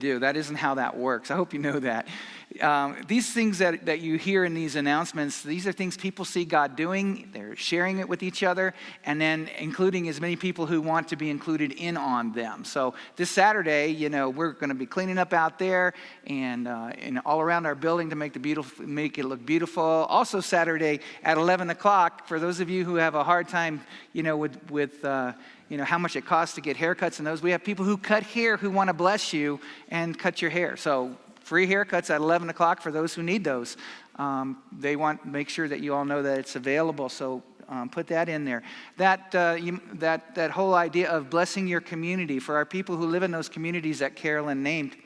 do. That isn't how that works. I hope you know that. These things that you hear in these announcements, these are things people see God doing. They're sharing it with each other, and then including as many people who want to be included in on them. So this Saturday, we're going to be cleaning up out there and all around our building to make it look beautiful. Also Saturday at 11 o'clock, for those of you who have a hard time, with how much it costs to get haircuts and those. We have people who cut hair who want to bless you and cut your hair. So free haircuts at 11 o'clock for those who need those. They want to make sure that you all know that it's available. So put that in there. That whole idea of blessing your community for our people who live in those communities that Carolyn named.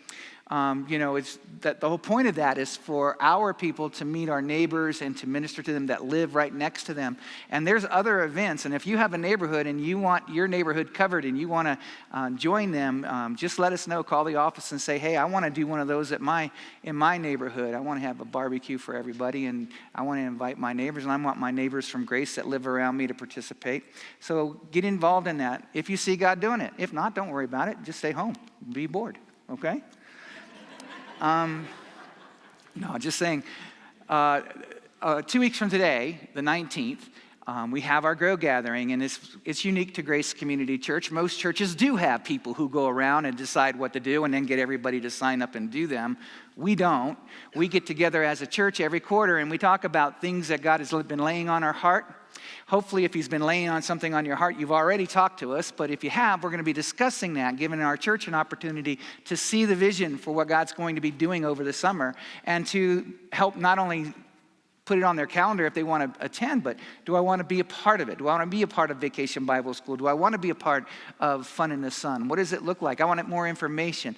It's that the whole point of that is for our people to meet our neighbors and to minister to them that live right next to them. And there's other events. And if you have a neighborhood and you want your neighborhood covered and you want to join them, just let us know. Call the office and say, hey, I want to do one of those in my neighborhood. I want to have a barbecue for everybody, and I want to invite my neighbors, and I want my neighbors from Grace that live around me to participate. So get involved in that if you see God doing it. If not, don't worry about it. Just stay home. Be bored. Okay? No, just saying, 2 weeks from today, the 19th, we have our Grow Gathering, and it's unique to Grace Community Church. Most churches do have people who go around and decide what to do and then get everybody to sign up and do them. We don't. We get together as a church every quarter, and we talk about things that God has been laying on our heart. Hopefully, if he's been laying on something on your heart, you've already talked to us. But if you have, we're going to be discussing that, giving our church an opportunity to see the vision for what God's going to be doing over the summer and to help not only put it on their calendar if they want to attend, but do I want to be a part of it? Do I want to be a part of Vacation Bible School? Do I want to be a part of Fun in the Sun? What does it look like? I want more information.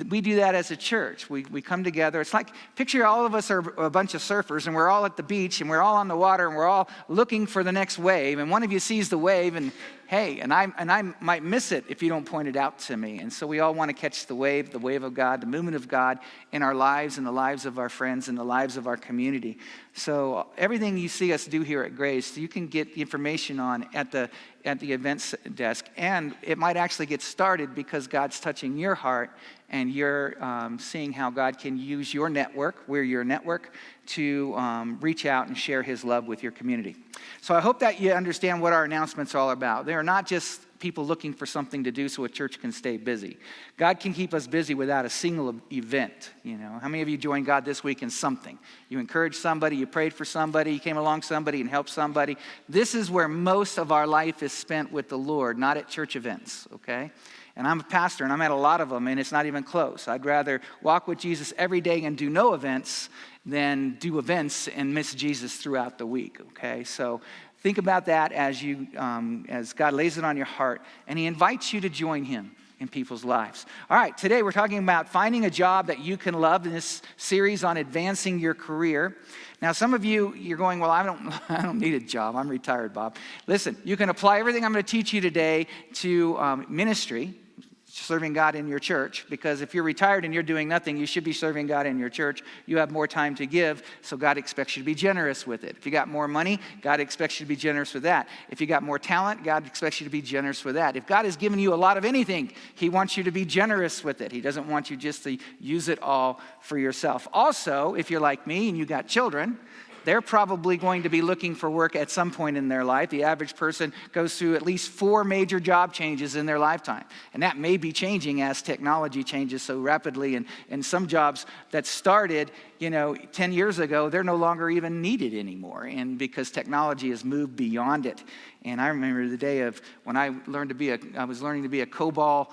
We do that as a church. We come together. It's like, picture all of us are a bunch of surfers, and we're all at the beach, and we're all on the water, and we're all looking for the next wave, and one of you sees the wave, and hey, and I might miss it if you don't point it out to me. And so we all want to catch the wave of God, the movement of God in our lives and the lives of our friends and the lives of our community. So everything you see us do here at Grace, you can get the information on at the events desk. And it might actually get started because God's touching your heart and you're seeing how God can use your network, we're your network, to reach out and share his love with your community. So I hope that you understand what our announcements are all about. They are not just people looking for something to do so a church can stay busy. God can keep us busy without a single event. How many of you joined God this week in something? You encouraged somebody, you prayed for somebody, you came along somebody and helped somebody. This is where most of our life is spent with the Lord, not at church events, okay? And I'm a pastor, and I'm at a lot of them, and it's not even close. I'd rather walk with Jesus every day and do no events than do events and miss Jesus throughout the week, okay? So think about that as God lays it on your heart, and he invites you to join him in people's lives. All right, today we're talking about finding a job that you can love in this series on advancing your career. Now, some of you're going, well, I don't need a job. I'm retired, Bob. Listen, you can apply everything I'm going to teach you today to ministry, serving God in your church, because if you're retired and you're doing nothing, you should be serving God in your church. You have more time to give, so God expects you to be generous with it. If you got more money, God expects you to be generous with that. If you got more talent, God expects you to be generous with that. If God has given you a lot of anything, he wants you to be generous with it. He doesn't want you just to use it all for yourself. Also, if you're like me and you got children, they're probably going to be looking for work at some point in their life. The average person goes through at least 4 major job changes in their lifetime. And that may be changing as technology changes so rapidly. And some jobs that started, 10 years ago, they're no longer even needed anymore. And because technology has moved beyond it. And I remember the day of when I was learning to be a COBOL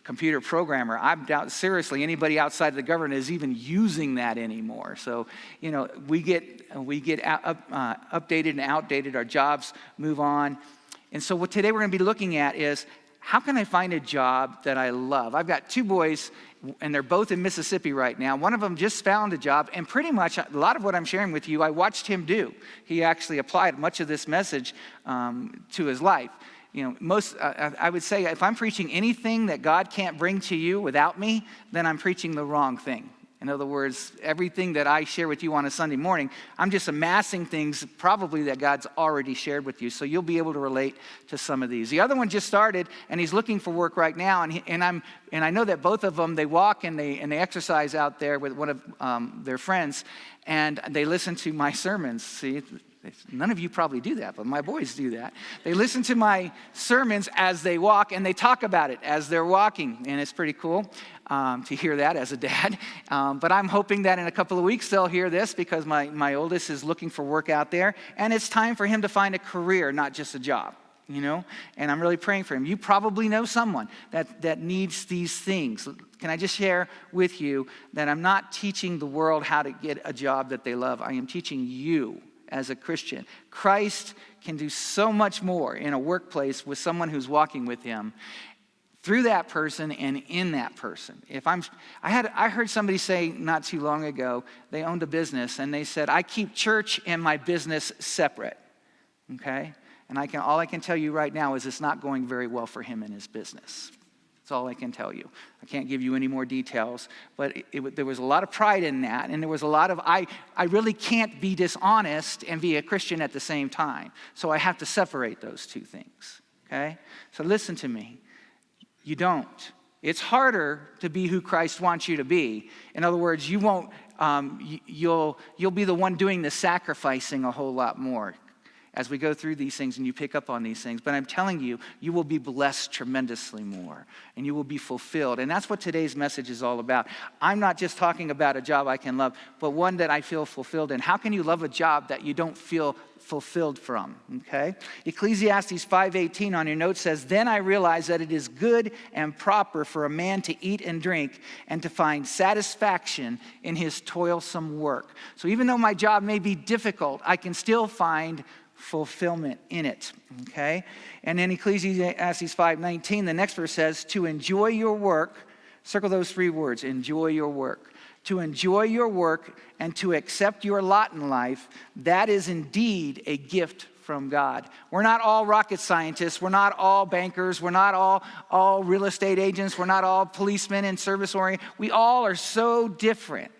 computer programmer. I doubt seriously anybody outside of the government is even using that anymore. So, we get updated and outdated. Our jobs move on. And so what today we're going to be looking at is, how can I find a job that I love? I've got 2 boys, and they're both in Mississippi right now. One of them just found a job, and pretty much a lot of what I'm sharing with you, I watched him do. He actually applied much of this message to his life. I would say if I'm preaching anything that God can't bring to you without me, then I'm preaching the wrong thing. In other words, everything that I share with you on a Sunday morning, I'm just amassing things probably that God's already shared with you. So you'll be able to relate to some of these. The other one just started, and he's looking for work right now. And I know that both of them, they walk and they exercise out there with one of their friends, and they listen to my sermons. See, none of you probably do that, but my boys do that. They listen to my sermons as they walk, and they talk about it as they're walking, and it's pretty cool to hear that as a dad. But I'm hoping that in a couple of weeks they'll hear this, because my oldest is looking for work out there, and it's time for him to find a career, not just a job. And I'm really praying for him. You probably know someone that needs these things. Can I just share with you that I'm not teaching the world how to get a job that they love. I am teaching you as a Christian. Christ can do so much more in a workplace with someone who's walking with him, through that person and in that person. I heard somebody say not too long ago, they owned a business, and they said, I keep church and my business separate. Okay? And all I can tell you right now is it's not going very well for him in his business. That's all I can tell you. I can't give you any more details, but there was a lot of pride in that, and there was a lot of, I really can't be dishonest and be a Christian at the same time. So I have to separate those two things, okay? So listen to me. You don't. It's harder to be who Christ wants you to be. In other words, you won't, you'll be the one doing the sacrificing a whole lot more as we go through these things and you pick up on these things. But I'm telling you, you will be blessed tremendously more, and you will be fulfilled. And that's what today's message is all about. I'm not just talking about a job I can love, but one that I feel fulfilled in. How can you love a job that you don't feel fulfilled from? Okay? Ecclesiastes 5:18 on your note says, then I realized that it is good and proper for a man to eat and drink and to find satisfaction in his toilsome work. So even though my job may be difficult, I can still find fulfillment in it, okay? And then Ecclesiastes 5:19, the next verse says, to enjoy your work, circle those three words, enjoy your work. To enjoy your work and to accept your lot in life, that is indeed a gift from God. We're not all rocket scientists. We're not all bankers. We're not all real estate agents. We're not all policemen and service-oriented. We all are so different.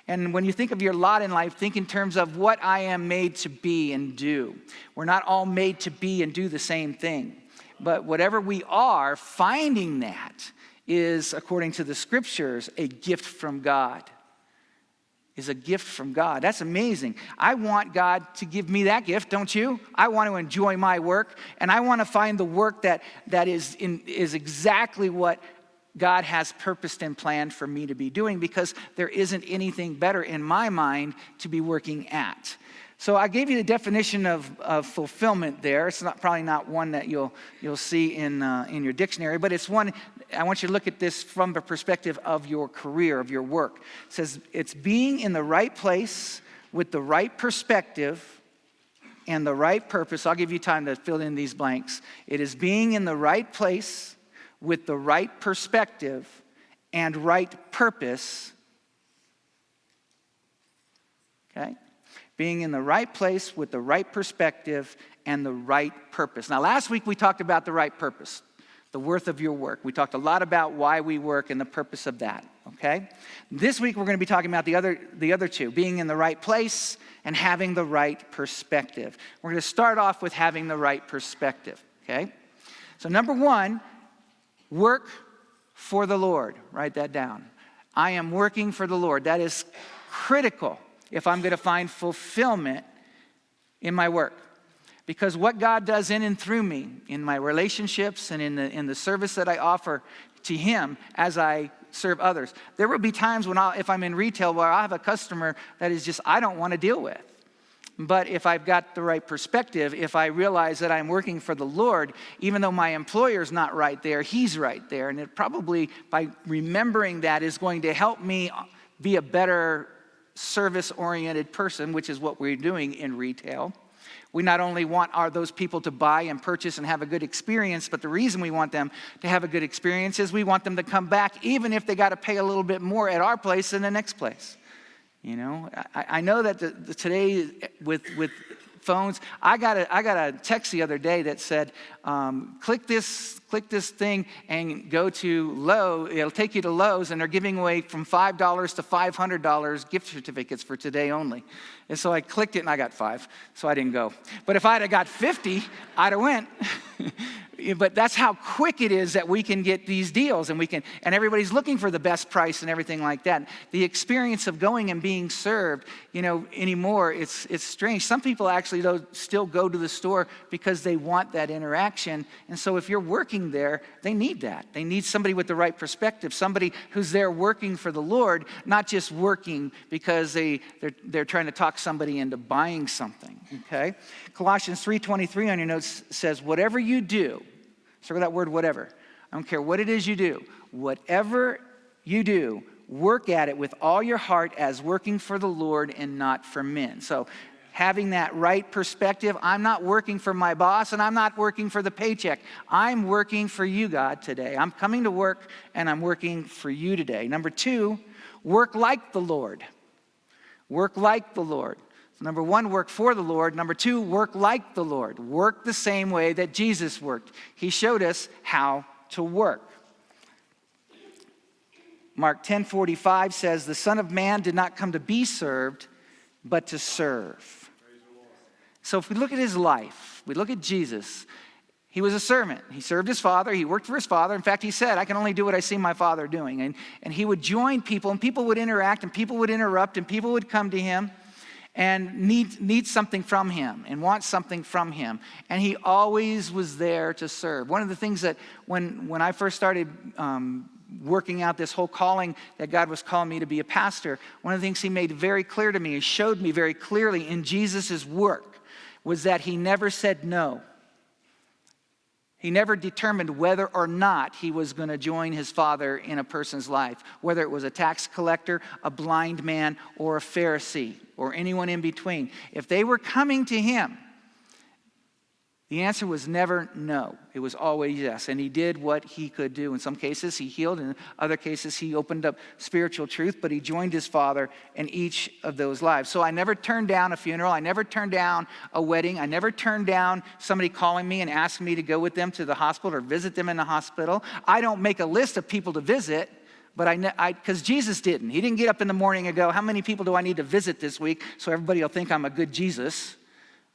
And when you think of your lot in life, think in terms of what I am made to be and do. We're not all made to be and do the same thing. But whatever we are, finding that is, according to the scriptures, a gift from God. Is a gift from God. That's amazing. I want God to give me that gift, don't you? I want to enjoy my work, and I want to find the work that is exactly what God has purposed and planned for me to be doing, because there isn't anything better in my mind to be working at. So I gave you the definition of fulfillment there. It's probably not one that you'll see in your dictionary, but it's one. I want you to look at this from the perspective of your career, of your work. It says it's being in the right place with the right perspective and the right purpose. I'll give you time to fill in these blanks. It is being in the right place with the right perspective and right purpose. Okay? Being in the right place with the right perspective and the right purpose. Now, last week we talked about the right purpose, the worth of your work. We talked a lot about why we work and the purpose of that, okay? This week we're going to be talking about the other two, being in the right place and having the right perspective. We're going to start off with having the right perspective, okay? So number one, work for the Lord. Write that down. I am working for the Lord. That is critical if I'm going to find fulfillment in my work. Because what God does in and through me, in my relationships and in the service that I offer to Him as I serve others, there will be times when if I'm in retail where I have a customer that is just I don't want to deal with. But if I've got the right perspective, if I realize that I'm working for the Lord, even though my employer's not right there, He's right there. And it probably, by remembering that, is going to help me be a better service-oriented person, which is what we're doing in retail. We not only want those people to buy and purchase and have a good experience, but the reason we want them to have a good experience is we want them to come back, even if they got to pay a little bit more at our place than the next place. You know, I know that today with phones, I got a text the other day that said, click click this thing and go to Lowe's. It'll take you to Lowe's, and they're giving away from $5 to $500 gift certificates for today only. And so I clicked it, and I got 5, so I didn't go. But if I'd have got 50, I'd have went. But that's how quick it is that we can get these deals, and everybody's looking for the best price and everything like that. The experience of going and being served, anymore, it's strange. Some people actually, though, still go to the store because they want that interaction. And so if you're working there, they need that. They need somebody with the right perspective, somebody who's there working for the Lord, not just working because they're trying to talk somebody into buying something, okay? Colossians 3:23 on your notes says, whatever you do, circle that word whatever. I don't care what it is you do. Whatever you do, work at it with all your heart as working for the Lord and not for men. So having that right perspective, I'm not working for my boss and I'm not working for the paycheck. I'm working for you, God, today. I'm coming to work and I'm working for you today. Number 2, work like the Lord. Work like the Lord. Number 1, work for the Lord. Number 2, work like the Lord. Work the same way that Jesus worked. He showed us how to work. Mark 10:45 says, the Son of Man did not come to be served, but to serve. So if we look at his life, we look at Jesus, he was a servant. He served his Father. He worked for his Father. In fact, he said, I can only do what I see my Father doing. And he would join people, and people would interact, and people would interrupt, and people would come to him and need something from him and want something from him. And he always was there to serve. One of the things that when I first started working out this whole calling that God was calling me to be a pastor, one of the things he made very clear to me, he showed me very clearly in Jesus' work, was that he never said no. He never determined whether or not he was going to join his Father in a person's life, whether it was a tax collector, a blind man, or a Pharisee, or anyone in between. If they were coming to him, the answer was never no. It was always yes. And he did what he could do. In some cases, he healed. In other cases, he opened up spiritual truth, but he joined his Father in each of those lives. So I never turned down a funeral. I never turned down a wedding. I never turned down somebody calling me and asking me to go with them to the hospital or visit them in the hospital. I don't make a list of people to visit, but because Jesus didn't. He didn't get up in the morning and go, how many people do I need to visit this week so everybody will think I'm a good Jesus,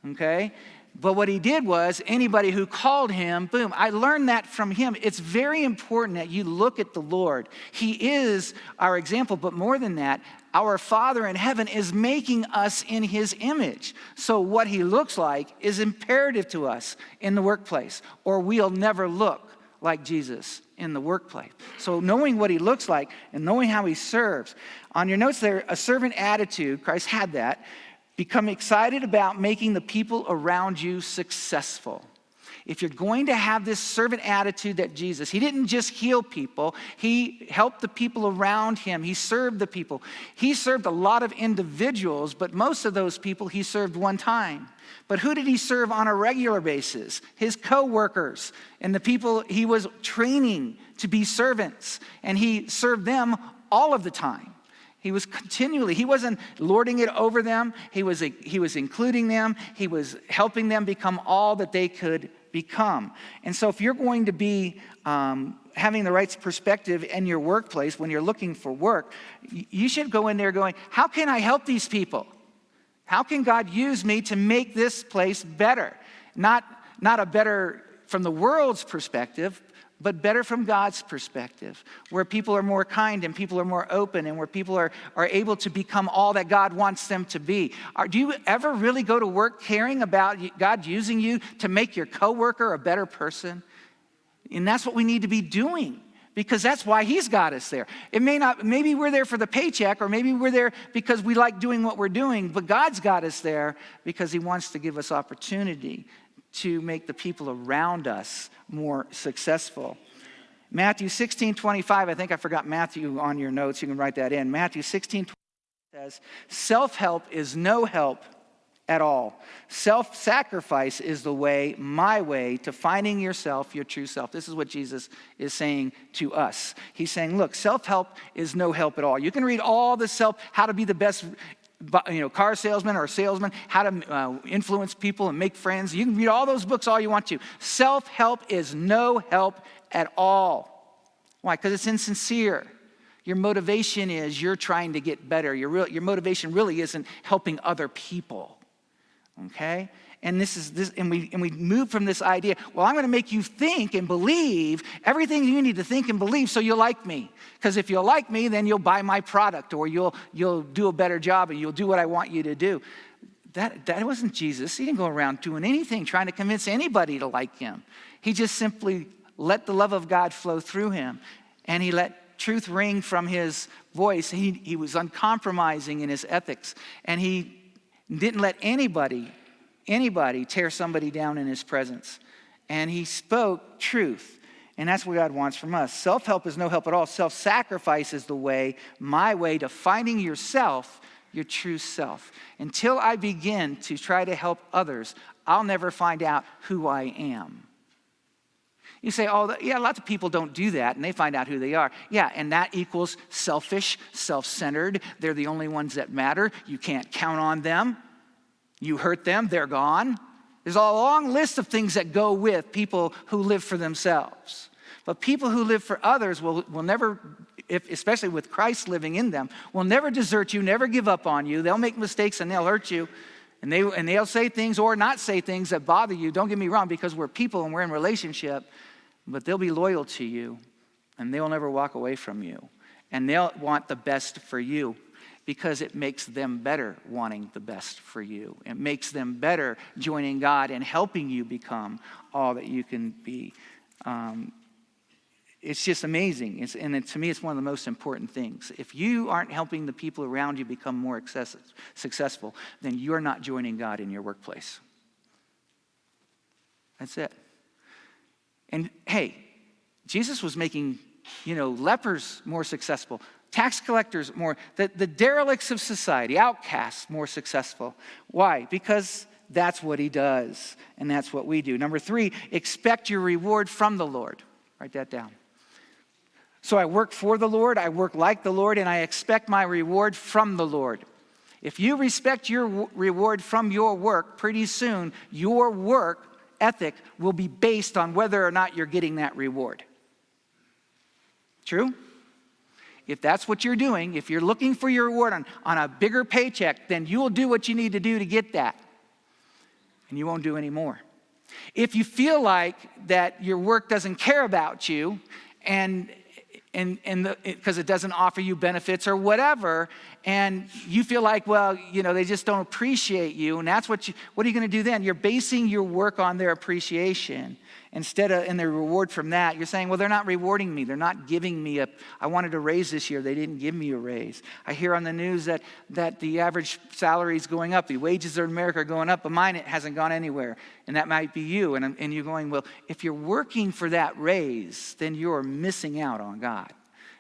okay? But what he did was, anybody who called him, boom, I learned that from him. It's very important that you look at the Lord. He is our example, but more than that, our Father in heaven is making us in his image. So what he looks like is imperative to us in the workplace, or we'll never look like Jesus in the workplace. So knowing what he looks like and knowing how he serves. On your notes there, a servant attitude, Christ had that. Become excited about making the people around you successful. If you're going to have this servant attitude that Jesus, he didn't just heal people, he helped the people around him. He served the people. He served a lot of individuals, but most of those people he served one time. But who did he serve on a regular basis? His co-workers and the people he was training to be servants. And he served them all of the time. He was continually, he wasn't lording it over them. He was including them. He was helping them become all that they could become. And so if you're going to be having the right perspective in your workplace when you're looking for work, you should go in there going, how can I help these people? How can God use me to make this place better? Not a better from the world's perspective, but better from God's perspective, where people are more kind and people are more open and where people are able to become all that God wants them to be. Do you ever really go to work caring about God using you to make your coworker a better person? And that's what we need to be doing, because that's why he's got us there. Maybe we're there for the paycheck, or maybe we're there because we like doing what we're doing, but God's got us there because he wants to give us opportunity to make the people around us more successful. Matthew 16:25, I think I forgot Matthew on your notes. You can write that in. Matthew 16:25 says, self-help is no help at all. Self-sacrifice is the way, my way, to finding yourself, your true self. This is what Jesus is saying to us. He's saying, look, self-help is no help at all. You can read all the how to be the best car salesman or a salesman, how to influence people and make friends. You can read all those books all you want to. Self-help is no help at all. Why? Because it's insincere. Your motivation is you're trying to get better. Your motivation really isn't helping other people. Okay? And we move from this idea, well, I'm going to make you think and believe everything you need to think and believe so you'll like me. Because if you'll like me, then you'll buy my product, or you'll do a better job, and you'll do what I want you to do. That wasn't Jesus. He didn't go around doing anything trying to convince anybody to like him. He just simply let the love of God flow through him, and he let truth ring from his voice. He was uncompromising in his ethics, and he didn't let anybody tear somebody down in his presence. And he spoke truth. And that's what God wants from us. Self-help is no help at all. Self-sacrifice is the way, my way to finding yourself, your true self. Until I begin to try to help others, I'll never find out who I am. You say, oh, yeah, lots of people don't do that, and they find out who they are. Yeah, and that equals selfish, self-centered. They're the only ones that matter. You can't count on them. You hurt them, they're gone. There's a long list of things that go with people who live for themselves. But people who live for others will never, especially with Christ living in them, will never desert you, never give up on you. They'll make mistakes and they'll hurt you. And they'll say things or not say things that bother you. Don't get me wrong, because we're people and we're in relationship. But they'll be loyal to you, and they'll never walk away from you. And they'll want the best for you, because it makes them better wanting the best for you. It makes them better joining God and helping you become all that you can be. It's just amazing. To me, it's one of the most important things. If you aren't helping the people around you become more successful, then you're not joining God in your workplace. That's it. And hey, Jesus was making, lepers more successful. Tax collectors more, the derelicts of society, outcasts more successful. Why? Because that's what he does, and that's what we do. Number 3, expect your reward from the Lord. Write that down. So I work for the Lord, I work like the Lord, and I expect my reward from the Lord. If you respect your reward from your work, pretty soon your work ethic will be based on whether or not you're getting that reward. True? If that's what you're doing, if you're looking for your reward on a bigger paycheck, then you will do what you need to do to get that. And you won't do any more. If you feel like that your work doesn't care about you because it doesn't offer you benefits or whatever, and you feel like, well, they just don't appreciate you, and that's what are you going to do then? You're basing your work on their appreciation and their reward from that. You're saying, well, they're not rewarding me. They're not giving me I wanted a raise this year. They didn't give me a raise. I hear on the news that the average salary is going up. The wages in America are going up, but mine, it hasn't gone anywhere. And that might be you. And you're going, well, if you're working for that raise, then you're missing out on God.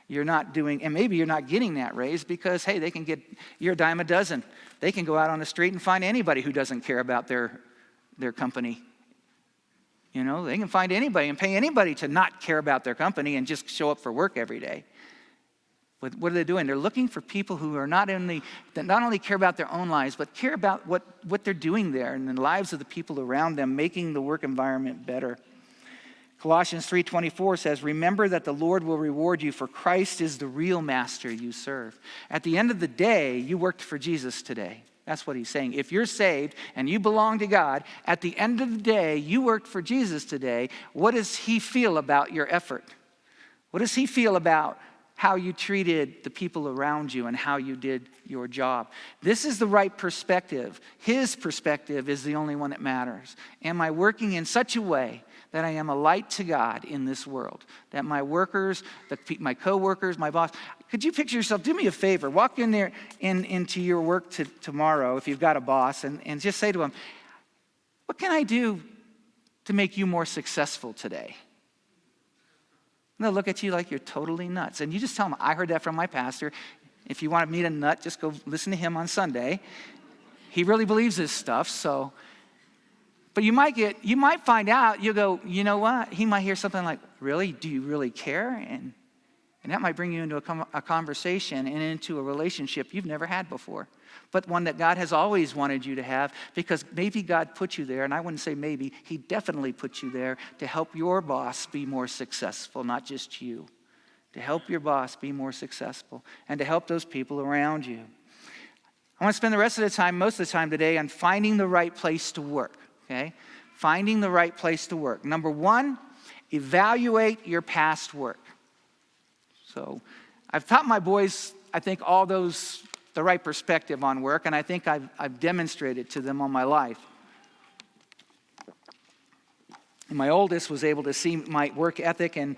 You're not doing, and maybe you're not getting that raise because, hey, they can get, you're a dime a dozen. They can go out on the street and find anybody who doesn't care about their company. They can find anybody and pay anybody to not care about their company and just show up for work every day. But what are they doing? They're looking for people who are not only care about their own lives, but care about what they're doing there and the lives of the people around them, making the work environment better. Colossians 3:24 says, remember that the Lord will reward you, for Christ is the real master you serve. At the end of the day, you worked for Jesus today. That's what he's saying. If you're saved and you belong to God, at the end of the day, you worked for Jesus today. What does he feel about your effort? What does he feel about how you treated the people around you and how you did your job? This is the right perspective. His perspective is the only one that matters. Am I working in such a way that I am a light to God in this world? That my workers, my co-workers, my boss, could you picture yourself, do me a favor, walk in there into your work tomorrow if you've got a boss and just say to him, what can I do to make you more successful today? And they'll look at you like you're totally nuts. And you just tell them, I heard that from my pastor. If you want to meet a nut, just go listen to him on Sunday. He really believes this stuff, so. But you might find out, you'll go, you know what? He might hear something like, really? Do you really care? And And that might bring you into a conversation and into a relationship you've never had before, but one that God has always wanted you to have, because maybe God put you there, and I wouldn't say maybe, he definitely put you there to help your boss be more successful, not just you. To help your boss be more successful and to help those people around you. I want to spend the rest of the time, most of the time today, on finding the right place to work, okay? Finding the right place to work. Number one, evaluate your past work. So I've taught my boys, I think, the right perspective on work, and I think I've demonstrated to them all my life. And my oldest was able to see my work ethic and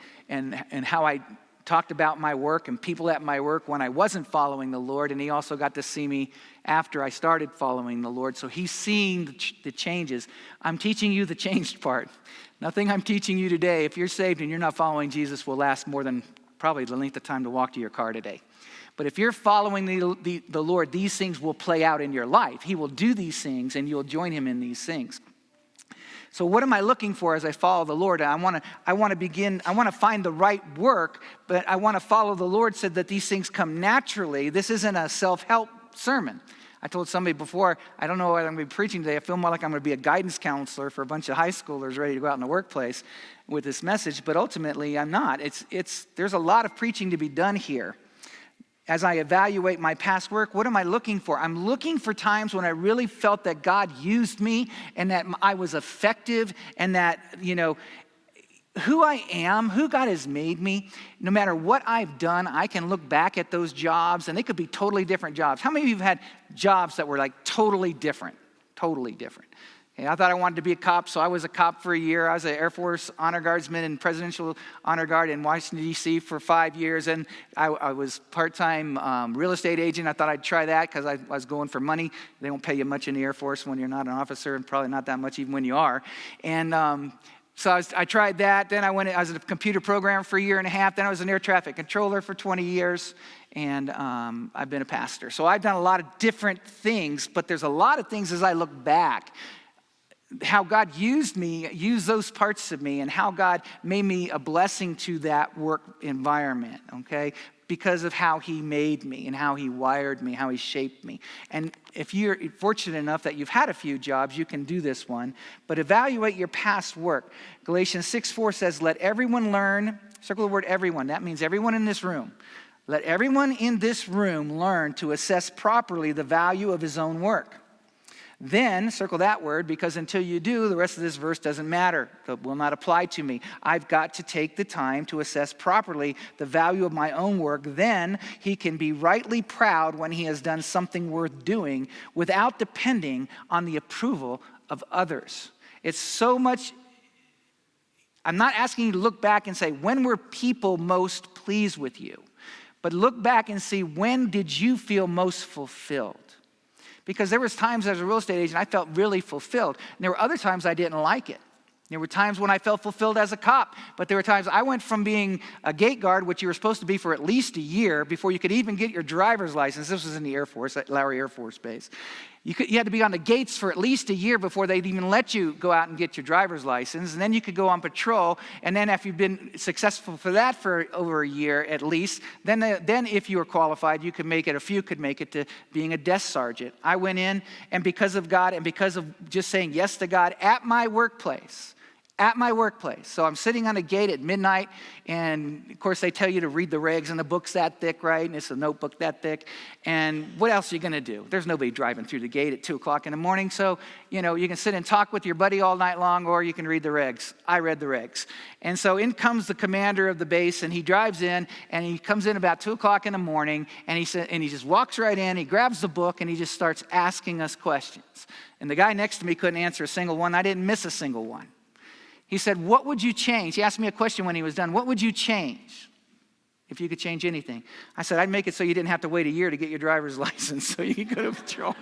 how I talked about my work and people at my work when I wasn't following the Lord, and he also got to see me after I started following the Lord. So he's seeing the changes. I'm teaching you the changed part. Nothing I'm teaching you today, if you're saved and you're not following Jesus, will last more than probably the length of time to walk to your car today. But if you're following the Lord, these things will play out in your life. He will do these things, and you'll join him in these things. So what am I looking for as I follow the Lord? I want to find the right work, but I want to follow the Lord so that these things come naturally. This isn't a self-help sermon. I told somebody before, I don't know what I'm going to be preaching today. I feel more like I'm going to be a guidance counselor for a bunch of high schoolers ready to go out in the workplace with this message, but ultimately I'm not. There's a lot of preaching to be done here. As I evaluate my past work, what am I looking for? I'm looking for times when I really felt that God used me and that I was effective, and that, who I am, who God has made me, no matter what I've done, I can look back at those jobs, and they could be totally different jobs. How many of you have had jobs that were like totally different? Totally different. I thought I wanted to be a cop, so I was a cop for a year. I was an Air Force Honor Guardsman and Presidential Honor Guard in Washington, D.C. for 5 years, and I was part-time real estate agent. I thought I'd try that because I was going for money. They won't pay you much in the Air Force when you're not an officer, and probably not that much even when you are. And so I tried that. Then I was a computer programmer for a year and a half. Then I was an air traffic controller for 20 years. And I've been a pastor. So I've done a lot of different things, but there's a lot of things as I look back, how God used those parts of me, and how God made me a blessing to that work environment, okay? Because of how he made me and how he wired me, how he shaped me. And if you're fortunate enough that you've had a few jobs, you can do this one. But evaluate your past work. Galatians 6:4 says, let everyone learn, circle the word everyone, that means everyone in this room. Let everyone in this room learn to assess properly the value of his own work. Then, circle that word, because until you do, the rest of this verse doesn't matter. It will not apply to me. I've got to take the time to assess properly the value of my own work. Then he can be rightly proud when he has done something worth doing without depending on the approval of others. It's so much. I'm not asking you to look back and say, when were people most pleased with you? But look back and see, when did you feel most fulfilled? Because there was times as a real estate agent, I felt really fulfilled. And there were other times I didn't like it. There were times when I felt fulfilled as a cop, but there were times I went from being a gate guard, which you were supposed to be for at least a year before you could even get your driver's license. This was in the Air Force, at Lowry Air Force Base. You had to be on the gates for at least a year before they'd even let you go out and get your driver's license. And then you could go on patrol. And then after you've been successful for that for over a year at least, then if you were qualified, you could make it, a few could make it to being a desk sergeant. I went in, and because of God and because of just saying yes to God at my workplace. So I'm sitting on a gate at midnight, and of course they tell you to read the regs, and the book's that thick, right? And it's a notebook that thick. And what else are you gonna do? There's nobody driving through the gate at 2 o'clock in the morning. So, you can sit and talk with your buddy all night long, or you can read the regs. I read the regs. And so in comes the commander of the base, and he drives in, and he comes in about 2 o'clock in the morning, and he just walks right in, he grabs the book, and he just starts asking us questions. And the guy next to me couldn't answer a single one. I didn't miss a single one. He said, what would you change? He asked me a question when he was done. What would you change if you could change anything? I said, I'd make it so you didn't have to wait a year to get your driver's license so you could go to patrol.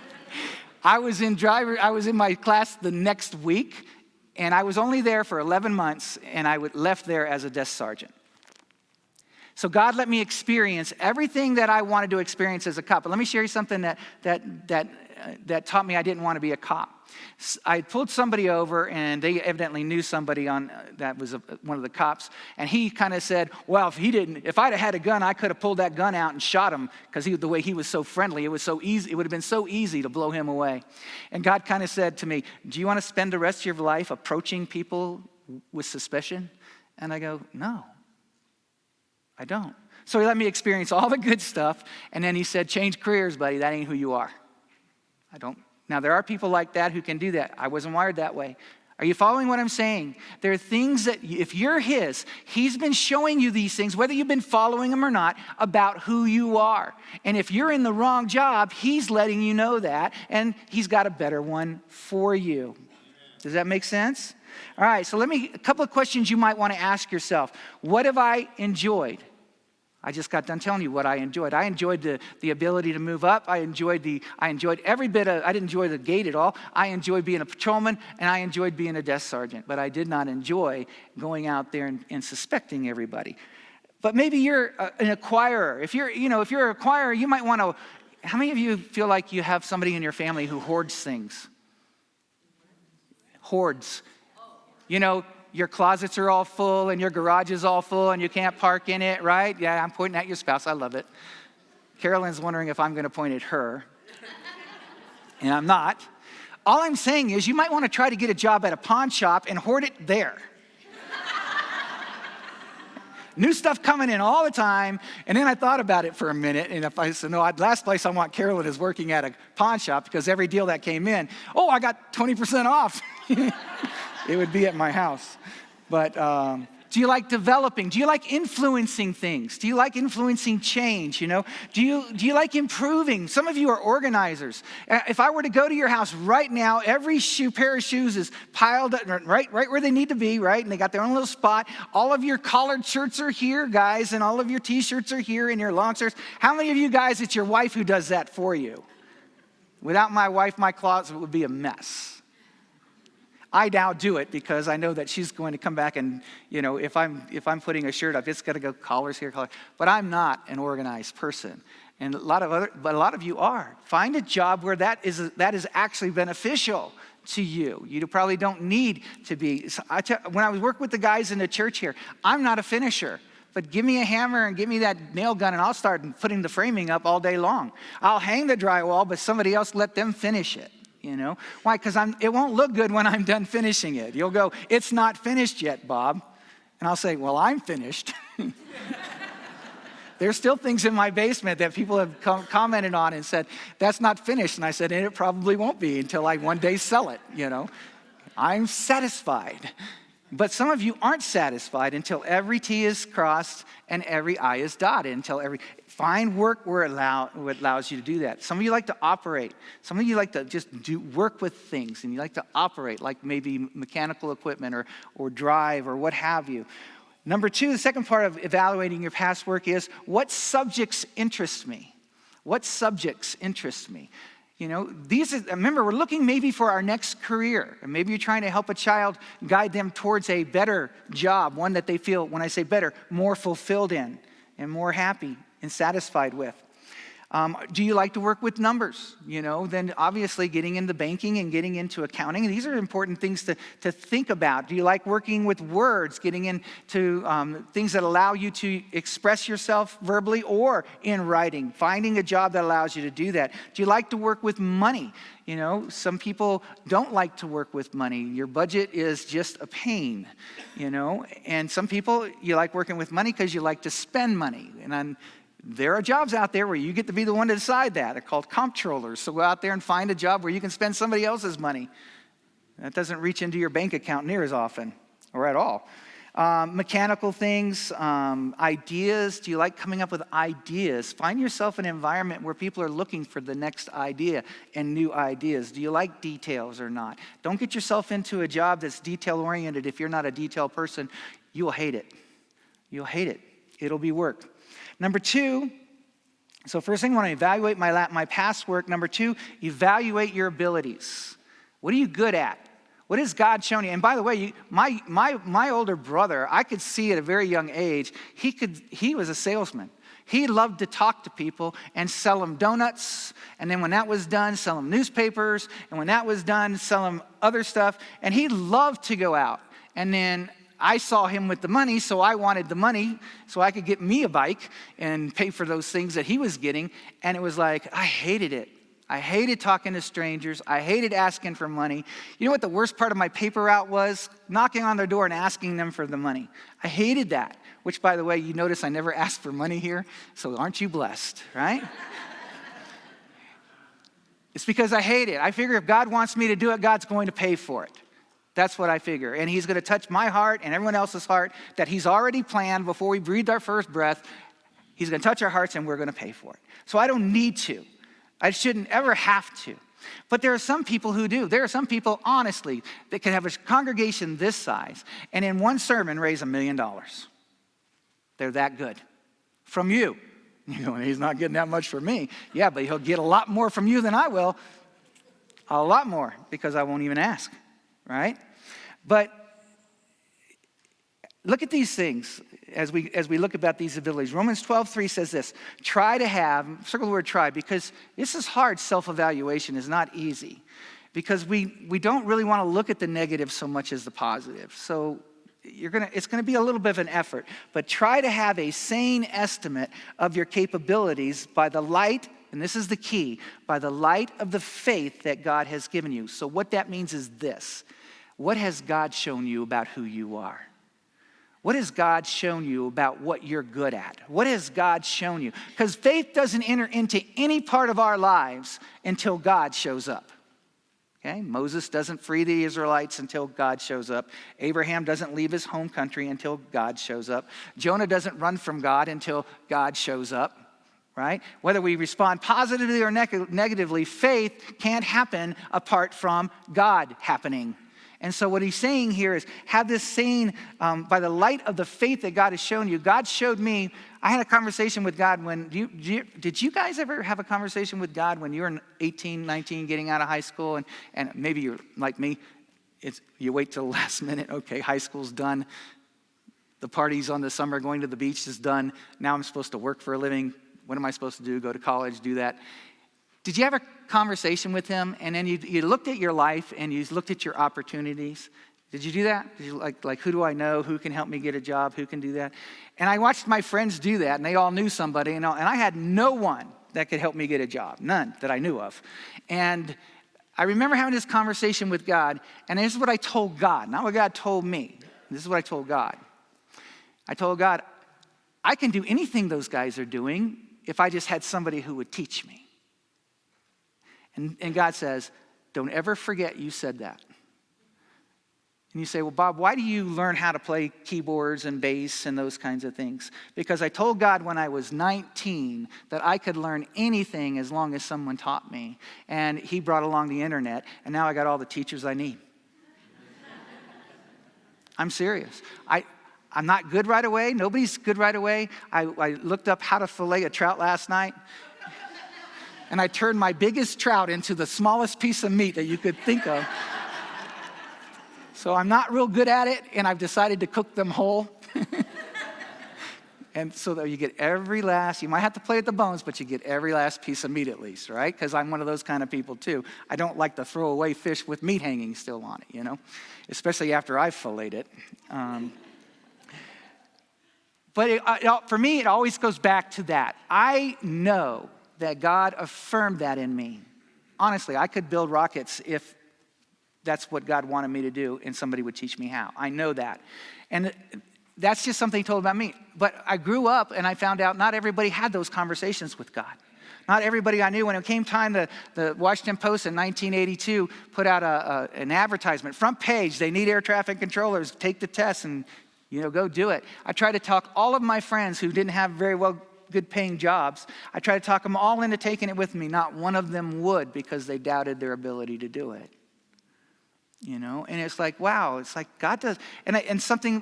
I was in my class the next week, and I was only there for 11 months, and I left there as a desk sergeant. So God let me experience everything that I wanted to experience as a cop. But let me share you something that taught me I didn't want to be a cop. I pulled somebody over, and they evidently knew somebody that was one of the cops, and he kind of said, well, if I'd have had a gun, I could have pulled that gun out and shot him, because the way he was so friendly, it was so easy. It would have been so easy to blow him away. And God kind of said to me, do you want to spend the rest of your life approaching people with suspicion? And I go, no, I don't. So he let me experience all the good stuff, and then he said, change careers, buddy. That ain't who you are. I don't. Now, there are people like that who can do that. I wasn't wired that way. Are you following what I'm saying? There are things that, if you're his, he's been showing you these things, whether you've been following him or not, about who you are. And if you're in the wrong job, he's letting you know that, and he's got a better one for you. Does that make sense? All right, so a couple of questions you might want to ask yourself. What have I enjoyed? I just got done telling you what I enjoyed. I enjoyed the ability to move up. I enjoyed every bit of, I didn't enjoy the gate at all. I enjoyed being a patrolman, and I enjoyed being a desk sergeant, but I did not enjoy going out there and suspecting everybody. But maybe you're an acquirer. If you're an acquirer, you might want to, how many of you feel like you have somebody in your family who hoards things? Hoards. Your closets are all full and your garage is all full and you can't park in it, right? Yeah, I'm pointing at your spouse. I love it. Carolyn's wondering if I'm going to point at her. And I'm not. All I'm saying is you might want to try to get a job at a pawn shop and hoard it there. New stuff coming in all the time. And then I thought about it for a minute. And if I said, no, last place I want Carolyn is working at a pawn shop, because every deal that came in, I got 20% off. It would be at my house. But do you like developing? Do you like influencing things? Do you like influencing change? Do you like improving? Some of you are organizers. If I were to go to your house right now, every pair of shoes is piled up right where they need to be, right? And they got their own little spot. All of your collared shirts are here, guys, and all of your t-shirts are here, and your long shirts. How many of you guys, it's your wife who does that for you? Without my wife, my closet would be a mess. I now do it because I know that she's going to come back and, if I'm putting a shirt up, it's going to go collars here, collars. But I'm not an organized person. And a lot of you are. Find a job where that is actually beneficial to you. You probably don't need to be. When I was working with the guys in the church here, I'm not a finisher. But give me a hammer and give me that nail gun, and I'll start putting the framing up all day long. I'll hang the drywall, but somebody else let them finish it. Why? Because it won't look good when I'm done finishing it. You'll go, it's not finished yet, Bob. And I'll say, well, I'm finished. There's still things in my basement that people have commented on and said, that's not finished. And I said, and it probably won't be until I one day sell it, I'm satisfied. But some of you aren't satisfied until every T is crossed and every I is dotted. Find work where it allows you to do that. Some of you like to operate. Some of you like to just work with things, and you like to operate, like maybe mechanical equipment or drive or what have you. Number two, the second part of evaluating your past work is, what subjects interest me? What subjects interest me? Remember, we're looking maybe for our next career. And maybe you're trying to help a child, guide them towards a better job, one that they feel, when I say better, more fulfilled in and more happy and satisfied with. Do you like to work with numbers? Then obviously getting into banking and getting into accounting, these are important things to think about. Do you like working with words, getting into things that allow you to express yourself verbally or in writing, finding a job that allows you to do that? Do you like to work with money? Some people don't like to work with money. Your budget is just a pain, and some people, you like working with money because you like to spend money. And there are jobs out there where you get to be the one to decide that. They're called comptrollers. So go out there and find a job where you can spend somebody else's money. That doesn't reach into your bank account near as often or at all. Mechanical things, ideas. Do you like coming up with ideas? Find yourself an environment where people are looking for the next idea and new ideas. Do you like details or not? Don't get yourself into a job that's detail-oriented. If you're not a detail person, you will hate it. You'll hate it. It'll be work. Number two, so first thing, I want to evaluate my past work. Number two, evaluate your abilities. What are you good at? What has God shown you? And by the way, my older brother, I could see at a very young age, he was a salesman. He loved to talk to people and sell them donuts. And then when that was done, sell them newspapers. And when that was done, sell them other stuff. And he loved to go out. And then I saw him with the money, so I wanted the money so I could get me a bike and pay for those things that he was getting. And it was like, I hated it. I hated talking to strangers. I hated asking for money. You know what the worst part of my paper route was? Knocking on their door and asking them for the money. I hated that, which, by the way, you notice I never asked for money here, so aren't you blessed, right? It's because I hate it. I figure if God wants me to do it, God's going to pay for it. That's what I figure. And he's going to touch my heart and everyone else's heart that he's already planned before we breathed our first breath. He's going to touch our hearts and we're going to pay for it. So I don't need to. I shouldn't ever have to. But there are some people who do. There are some people, honestly, that can have a congregation this size and in one sermon raise $1 million. They're that good. From you. You know, he's not getting that much from me. Yeah, but he'll get a lot more from you than I will. A lot more, because I won't even ask, right? But look at these things as we look about these abilities. Romans 12:3 says this, try to have, circle the word try, because this is hard. Self-evaluation is not easy, because we don't really want to look at the negative so much as the positive. So it's going to be a little bit of an effort, but try to have a sane estimate of your capabilities by the light, and this is the key, by the light of the faith that God has given you. So what that means is this. What has God shown you about who you are? What has God shown you about what you're good at? What has God shown you? Because faith doesn't enter into any part of our lives until God shows up. Okay? Moses doesn't free the Israelites until God shows up. Abraham doesn't leave his home country until God shows up. Jonah doesn't run from God until God shows up. Right? Whether we respond positively or negatively, faith can't happen apart from God happening. And so what he's saying here is have this saying by the light of the faith that God has shown you. God showed me, I had a conversation with God when, did you guys ever have a conversation with God when you were 18, 19, getting out of high school? And maybe you're like me, you wait till the last minute. Okay, high school's done. The parties on the summer, going to the beach is done. Now I'm supposed to work for a living. What am I supposed to do? Go to college, do that. Did you have a conversation with him and then you looked at your life and you looked at your opportunities? Did you do that? Did you like who do I know? Who can help me get a job? Who can do that? And I watched my friends do that, and they all knew somebody, and I had no one that could help me get a job. None that I knew of. And I remember having this conversation with God, and this is what I told God, not what God told me. This is what I told God. I told God, I can do anything those guys are doing if I just had somebody who would teach me. And God says, don't ever forget you said that. And you say, well, Bob, why do you learn how to play keyboards and bass and those kinds of things? Because I told God when I was 19 that I could learn anything as long as someone taught me. And he brought along the internet, and now I got all the teachers I need. I'm serious. I'm not good right away. Nobody's good right away. I looked up how to fillet a trout last night. And I turned my biggest trout into the smallest piece of meat that you could think of. So I'm not real good at it, and I've decided to cook them whole. And so that you get every last, you might have to play with the bones, but you get every last piece of meat at least, right? Because I'm one of those kind of people too. I don't like to throw away fish with meat hanging still on it, especially after I've filleted it. But for me, it always goes back to that. I know that God affirmed that in me. Honestly, I could build rockets if that's what God wanted me to do and somebody would teach me how. I know that. And that's just something he told about me. But I grew up and I found out not everybody had those conversations with God. Not everybody I knew. When it came time, the Washington Post in 1982 put out an advertisement. Front page, they need air traffic controllers. Take the test and go do it. I tried to talk all of my friends who didn't have very good paying jobs. I tried to talk them all into taking it with me. Not one of them would because they doubted their ability to do it. And it's like, wow, it's like God does. And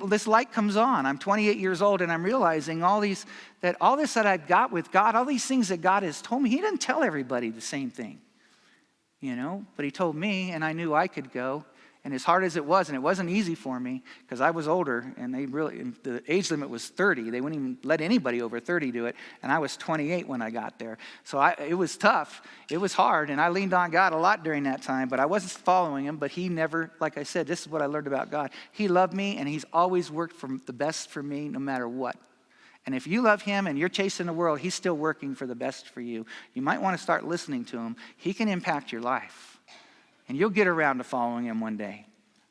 this light comes on. I'm 28 years old and I'm realizing all this that I've got with God, all these things that God has told me, he didn't tell everybody the same thing, but he told me and I knew I could go And as hard as it was, and it wasn't easy for me because I was older, and the age limit was 30. They wouldn't even let anybody over 30 do it, and I was 28 when I got there. So it was tough. It was hard, and I leaned on God a lot during that time, but I wasn't following him. But he never, like I said, this is what I learned about God. He loved me, and he's always worked for the best for me no matter what. And if you love him and you're chasing the world, he's still working for the best for you. You might want to start listening to him. He can impact your life. And you'll get around to following him one day.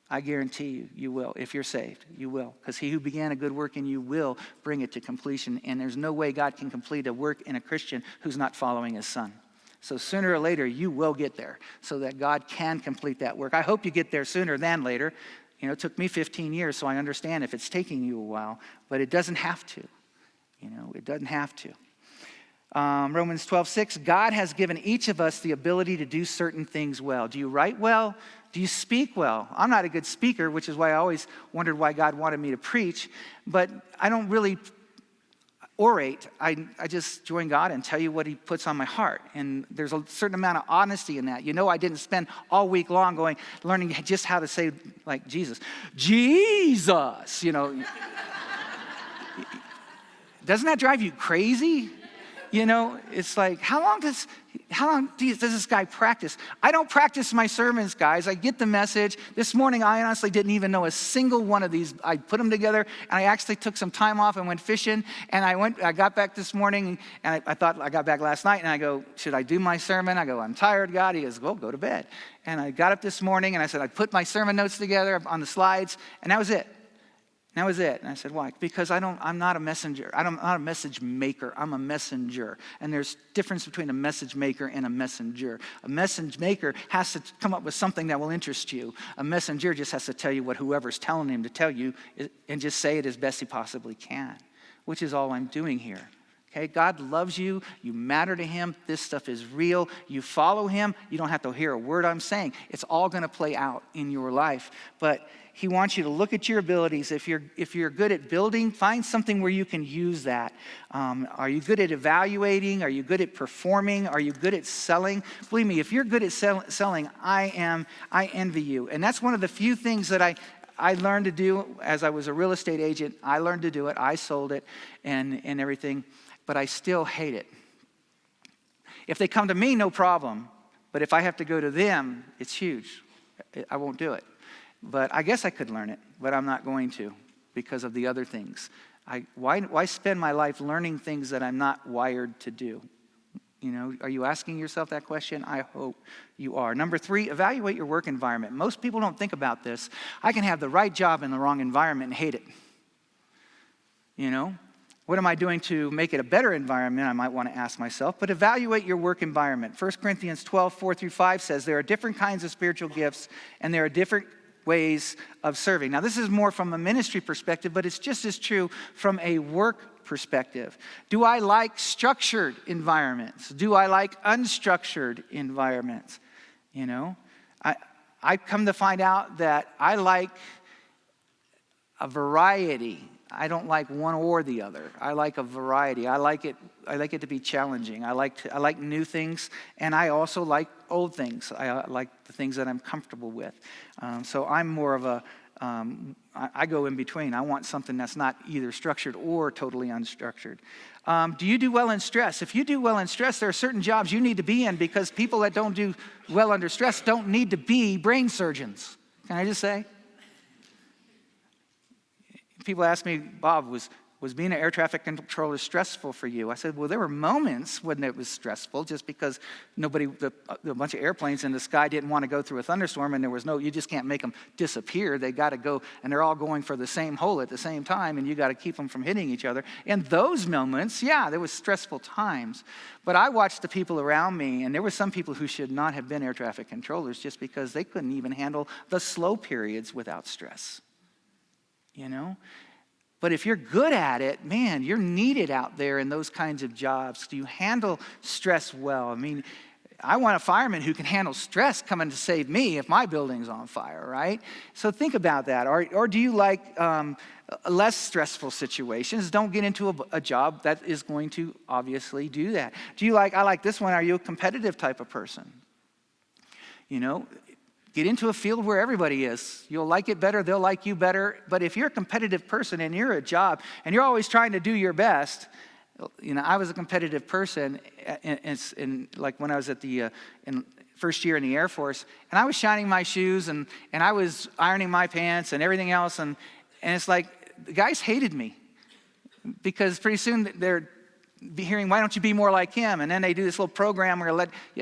I guarantee you, you will. If you're saved, you will. Because he who began a good work in you will bring it to completion. And there's no way God can complete a work in a Christian who's not following his son. So sooner or later, you will get there so that God can complete that work. I hope you get there sooner than later. You know, it took me 15 years, so I understand if it's taking you a while. But it doesn't have to. You know, it doesn't have to. Romans 12:6, God has given each of us the ability to do certain things well. Do you write well? Do you speak well? I'm not a good speaker, which is why I always wondered why God wanted me to preach. But I don't really orate. I just join God and tell you what he puts on my heart. And there's a certain amount of honesty in that. You know, I didn't spend all week long learning just how to say, like, Jesus. Jesus, you know. Doesn't that drive you crazy? You know, it's like, how long does this guy practice? I don't practice my sermons, guys. I get the message. This morning, I honestly didn't even know a single one of these. I put them together, and I actually took some time off and went fishing. And I got back this morning, and I thought I got back last night, and I go, should I do my sermon? I go, I'm tired, God. He goes, go to bed. And I got up this morning, and I said, I put my sermon notes together on the slides, and that was it. That was it. And I said, why? Because I'm not a messenger. I'm not a message maker. I'm a messenger. And there's difference between a message maker and a messenger. A message maker has to come up with something that will interest you. A messenger just has to tell you what whoever's telling him to tell you and just say it as best he possibly can, which is all I'm doing here. Okay, God loves you. You matter to him. This stuff is real. You follow him. You don't have to hear a word I'm saying. It's all going to play out in your life. But he wants you to look at your abilities. If you're good at building, find something where you can use that. Are you good at evaluating? Are you good at performing? Are you good at selling? Believe me, if you're good at selling, I envy you. And that's one of the few things that I learned to do as I was a real estate agent. I learned to do it. I sold it and everything. But I still hate it. If they come to me, no problem. But if I have to go to them, it's huge. I won't do it. But I guess I could learn it, but I'm not going to because of the other things. Why spend my life learning things that I'm not wired to do? You know, are you asking yourself that question? I hope you are. Number 3, evaluate your work environment. Most people don't think about this. I can have the right job in the wrong environment and hate it. You know? What am I doing to make it a better environment? I might want to ask myself. But evaluate your work environment. 1 Corinthians 12:4-5 says there are different kinds of spiritual gifts and there are different ways of serving. Now, this is more from a ministry perspective, but it's just as true from a work perspective. Do I like structured environments? Do I like unstructured environments? You know, I've come to find out that I like a variety. I don't like one or the other. I like a variety. I like it to be challenging. I like new things, and I also like old things. I like the things that I'm comfortable with. So I'm more of a, I go in between. I want something that's not either structured or totally unstructured. Do you do well in stress? If you do well in stress, there are certain jobs you need to be in because people that don't do well under stress don't need to be brain surgeons. Can I just say? People ask me, Bob, was being an air traffic controller stressful for you? I said, well, there were moments when it was stressful just because a bunch of airplanes in the sky didn't want to go through a thunderstorm and you just can't make them disappear. They got to go, and they're all going for the same hole at the same time, and you got to keep them from hitting each other. In those moments, yeah, there was stressful times. But I watched the people around me, and there were some people who should not have been air traffic controllers just because they couldn't even handle the slow periods without stress. You know? But if you're good at it, man, you're needed out there in those kinds of jobs. Do you handle stress well? I mean, I want a fireman who can handle stress coming to save me if my building's on fire, right? So think about that. Or do you like less stressful situations? Don't get into a job that is going to obviously do that. I like this one, are you a competitive type of person? You know, get into a field where everybody is. You'll like it better, they'll like you better. But if you're a competitive person and you're at a job and you're always trying to do your best, I was a competitive person in like when I was at the in first year in the Air Force, and I was shining my shoes and I was ironing my pants and everything else, and it's like the guys hated me because pretty soon they're hearing, why don't you be more like him? And then they do this little program where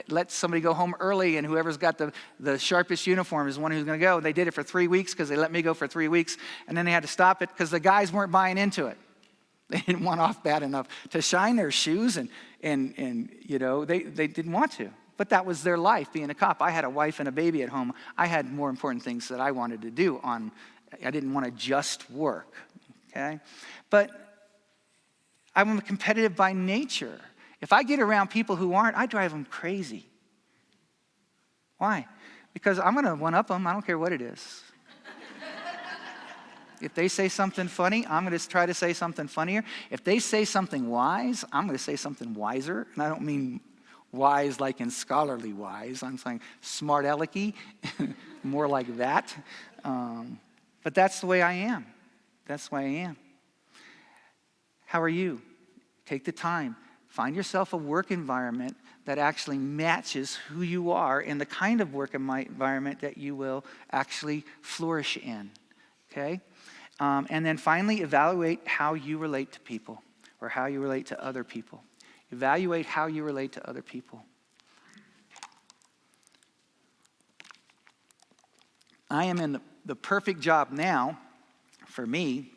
let somebody go home early, and whoever's got the sharpest uniform is the one who's going to go. They did it for 3 weeks because they let me go for 3 weeks, and then they had to stop it because the guys weren't buying into it. They didn't want off bad enough to shine their shoes, and they didn't want to. But that was their life, being a cop. I had a wife and a baby at home. I had more important things that I wanted to do. I didn't want to just work, okay? But I'm competitive by nature. If I get around people who aren't, I drive them crazy. Why? Because I'm going to one-up them. I don't care what it is. If they say something funny, I'm going to try to say something funnier. If they say something wise, I'm going to say something wiser. And I don't mean wise like in scholarly wise. I'm saying smart alecky, more like that. But that's the way I am. That's the way I am. How are you? Take the time. Find yourself a work environment that actually matches who you are and the kind of work environment that you will actually flourish in. Okay? And then finally, evaluate how you relate to people or how you relate to other people. Evaluate how you relate to other people. I am in the perfect job now for me.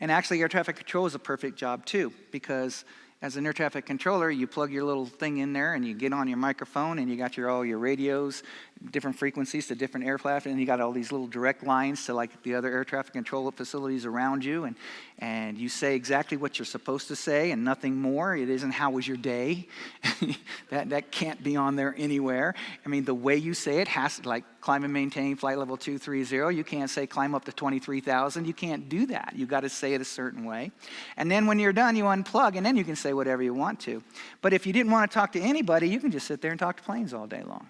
And actually, air traffic control is a perfect job too, because as an air traffic controller, you plug your little thing in there and you get on your microphone and you got all your radios, different frequencies to different aircraft, and you got all these little direct lines to like the other air traffic control facilities around you, and you say exactly what you're supposed to say and nothing more. It isn't how was your day. that can't be on there anywhere. I mean, the way you say it has to, like climb and maintain flight level 230. You can't say climb up to 23,000. You can't do that. You got to say it a certain way. And then when you're done, you unplug, and then you can say whatever you want to. But if you didn't want to talk to anybody, you can just sit there and talk to planes all day long.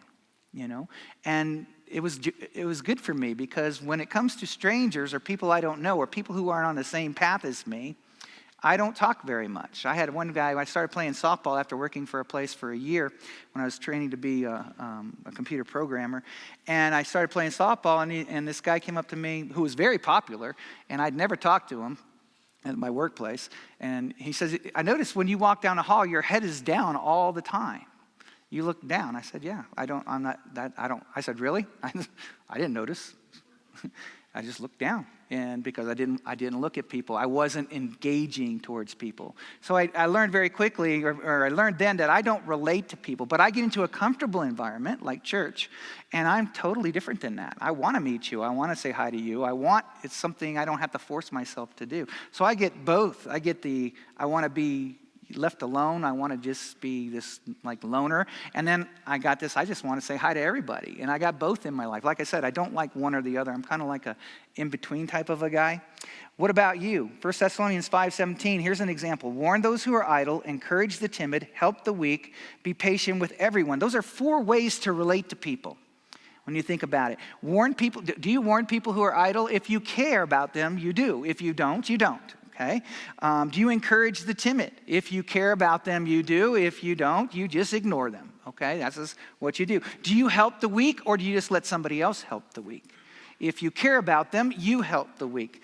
And it was good for me because when it comes to strangers or people I don't know or people who aren't on the same path as me, I don't talk very much. I had one guy, I started playing softball after working for a place for a year when I was training to be a computer programmer, and I started playing softball, and this guy came up to me who was very popular, and I'd never talked to him at my workplace, and he says, I noticed when you walk down the hall, your head is down all the time. You look down. I said, yeah, I said, really? I didn't notice. I just looked down. And because I didn't look at people. I wasn't engaging towards people. So I learned very quickly, or I learned then that I don't relate to people, but I get into a comfortable environment like church, and I'm totally different than that. I want to meet you. I want to say hi to you. It's something I don't have to force myself to do. So I get both. I want to be left alone. I want to just be this like loner. And then I got this, I just want to say hi to everybody. And I got both in my life. Like I said, I don't like one or the other. I'm kind of like a in-between type of a guy. What about you? 1 Thessalonians 5:17, here's an example. Warn those who are idle, encourage the timid, help the weak, be patient with everyone. Those are 4 ways to relate to people when you think about it. Warn people. Do you warn people who are idle? If you care about them, you do. If you don't, you don't. Okay? Do you encourage the timid? If you care about them, you do. If you don't, you just ignore them. Okay? That's just what you do. Do you help the weak, or do you just let somebody else help the weak? If you care about them, you help the weak.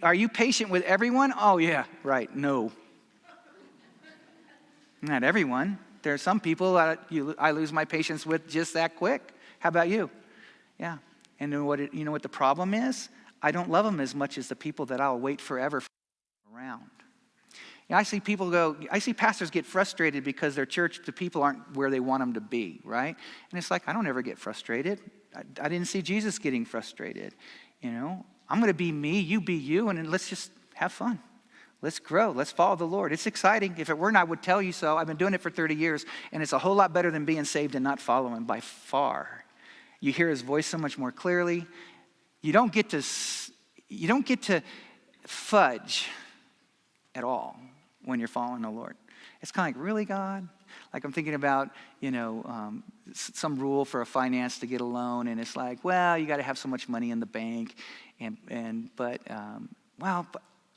Are you patient with everyone? Oh, yeah, right. No. Not everyone. There are some people I lose my patience with just that quick. How about you? Yeah. And you know what the problem is? I don't love them as much as the people that I'll wait forever for around. I see pastors get frustrated because their church, the people aren't where they want them to be, right? And it's like, I don't ever get frustrated. I didn't see Jesus getting frustrated. I'm going to be me, you be you, and then let's just have fun. Let's grow. Let's follow the Lord. It's exciting. If it weren't, I would tell you so. I've been doing it for 30 years, and it's a whole lot better than being saved and not following by far. You hear his voice so much more clearly. You don't get to fudge at all when you're following the Lord. It's kind of like, really, God? Like I'm thinking about, some rule for a finance to get a loan, and it's like, well, you got to have so much money in the bank, but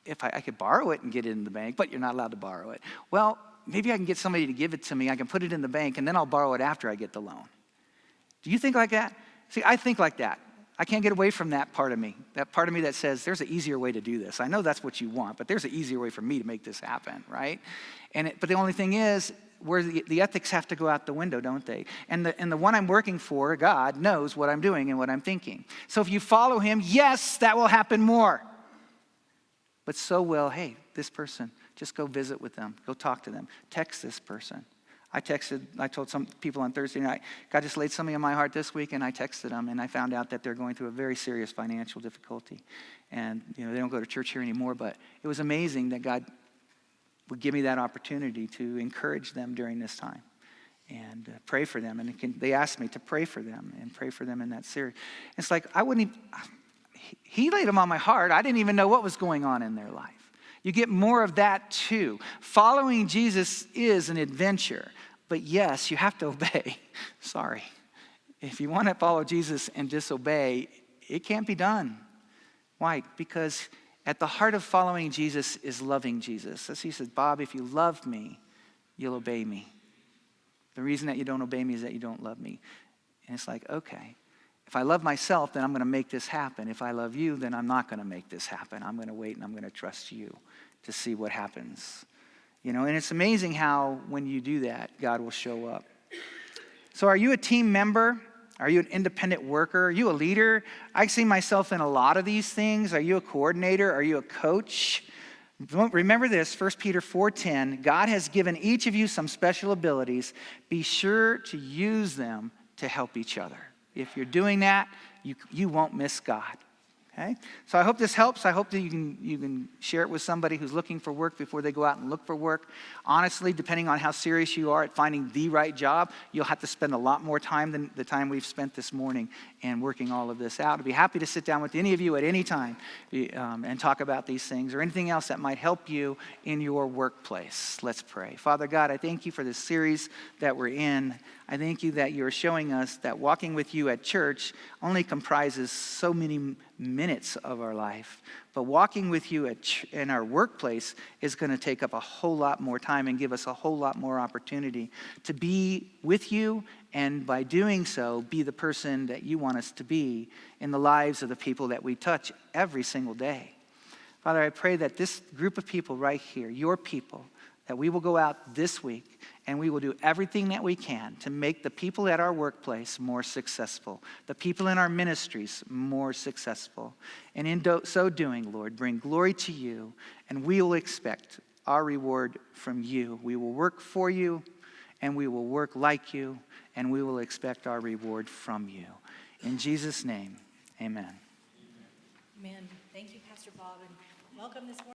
if I could borrow it and get it in the bank, but you're not allowed to borrow it. Well, maybe I can get somebody to give it to me. I can put it in the bank, and then I'll borrow it after I get the loan. Do you think like that? See, I think like that. I can't get away from that part of me that says there's an easier way to do this. I know that's what you want, but there's an easier way for me to make this happen, right? But the only thing is, where the ethics have to go out the window, don't they? And the one I'm working for, God, knows what I'm doing and what I'm thinking. So if you follow him, yes, that will happen more. But so will, hey, this person, just go visit with them. Go talk to them. Text this person. I told some people on Thursday night, God just laid something on my heart this week, and I texted them, and I found out that they're going through a very serious financial difficulty. And, they don't go to church here anymore, but it was amazing that God would give me that opportunity to encourage them during this time and pray for them. And they asked me to pray for them and pray for them in that series. It's like, he laid them on my heart. I didn't even know what was going on in their life. You get more of that too. Following Jesus is an adventure, but yes, you have to obey. Sorry. If you want to follow Jesus and disobey, it can't be done. Why? Because at the heart of following Jesus is loving Jesus. As he says, Bob, if you love me, you'll obey me. The reason that you don't obey me is that you don't love me. And it's like, okay. If I love myself, then I'm going to make this happen. If I love you, then I'm not going to make this happen. I'm going to wait and I'm going to trust you to see what happens. And it's amazing how when you do that, God will show up. So are you a team member? Are you an independent worker? Are you a leader? I see myself in a lot of these things. Are you a coordinator? Are you a coach? Remember this, 1 Peter 4:10, God has given each of you some special abilities. Be sure to use them to help each other. If you're doing that, you won't miss God. Okay? So I hope this helps. I hope that you can share it with somebody who's looking for work before they go out and look for work. Honestly, depending on how serious you are at finding the right job, you'll have to spend a lot more time than the time we've spent this morning and working all of this out. I'd be happy to sit down with any of you at any time and talk about these things or anything else that might help you in your workplace. Let's pray. Father God, I thank you for this series that we're in. I thank you that you're showing us that walking with you at church only comprises so many minutes of our life. But walking with you in our workplace is going to take up a whole lot more time and give us a whole lot more opportunity to be with you, and by doing so, be the person that you want us to be in the lives of the people that we touch every single day. Father, I pray that this group of people right here, your people, that we will go out this week and we will do everything that we can to make the people at our workplace more successful, the people in our ministries more successful. And in so doing, Lord, bring glory to you, and we will expect our reward from you. We will work for you, and we will work like you, and we will expect our reward from you. In Jesus' name, amen. Amen. Thank you, Pastor Bob, and welcome this morning.